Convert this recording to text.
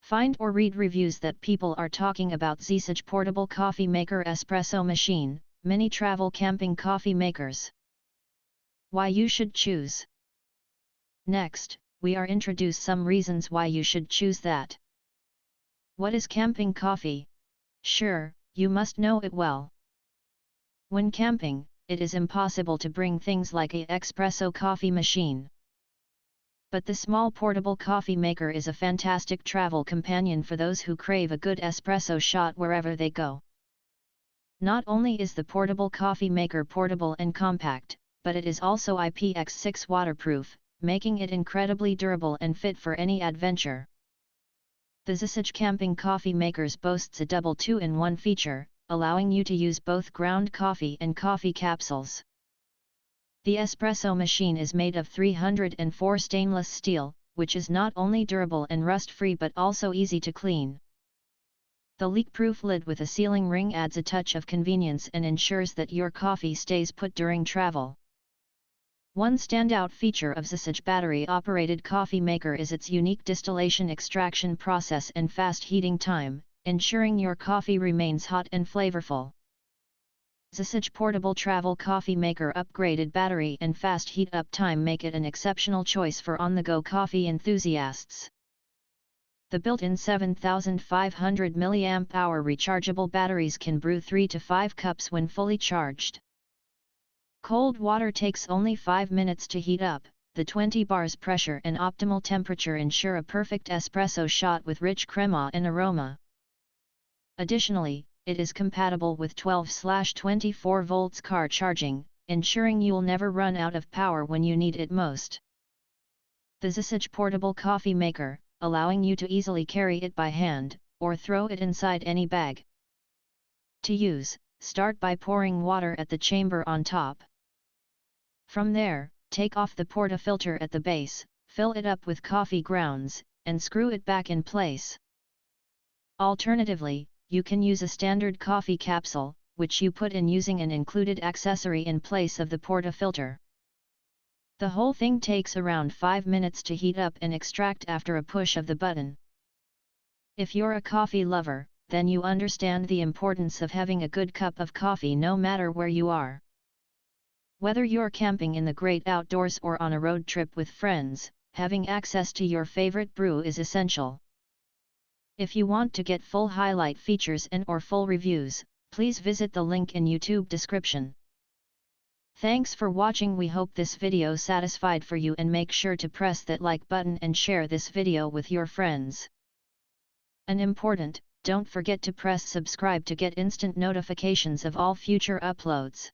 Find or read reviews that people are talking about Zcyge portable coffee maker espresso machine, mini travel camping coffee makers. Why you should choose. Next, we are introduce some reasons why you should choose that. What is camping coffee? Sure, you must know it well. When camping, it is impossible to bring things like a espresso coffee machine. But the small portable coffee maker is a fantastic travel companion for those who crave a good espresso shot wherever they go. Not only is the portable coffee maker portable and compact, but it is also IPX6 waterproof, making it incredibly durable and fit for any adventure. The Zcyge camping coffee makers boasts a double 2-in-1 feature, allowing you to use both ground coffee and coffee capsules. The espresso machine is made of 304 stainless steel, which is not only durable and rust-free but also easy to clean. The leak-proof lid with a sealing ring adds a touch of convenience and ensures that your coffee stays put during travel. One standout feature of Zcyge battery-operated coffee maker is its unique distillation extraction process and fast heating time, ensuring your coffee remains hot and flavorful. Zcyge portable travel coffee maker upgraded battery and fast heat up time make it an exceptional choice for on-the-go coffee enthusiasts. The built-in 7500 mAh rechargeable batteries can brew 3 to 5 cups when fully charged. Cold water takes only 5 minutes to heat up. The 20 bars pressure and optimal temperature ensure a perfect espresso shot with rich crema and aroma. Additionally, it is compatible with 12/24 volts car charging, ensuring you'll never run out of power when you need it most. The Zcyge portable coffee maker, allowing you to easily carry it by hand, or throw it inside any bag. To use, start by pouring water at the chamber on top. From there, take off the portafilter at the base, fill it up with coffee grounds, and screw it back in place. Alternatively, you can use a standard coffee capsule, which you put in using an included accessory in place of the portafilter. The whole thing takes around 5 minutes to heat up and extract after a push of the button. If you're a coffee lover, then you understand the importance of having a good cup of coffee no matter where you are. Whether you're camping in the great outdoors or on a road trip with friends, having access to your favorite brew is essential. If you want to get full highlight features and/or full reviews, please visit the link in YouTube description. Thanks for watching. We hope this video satisfied for you, and make sure to press that like button and share this video with your friends. And important, don't forget to press subscribe to get instant notifications of all future uploads.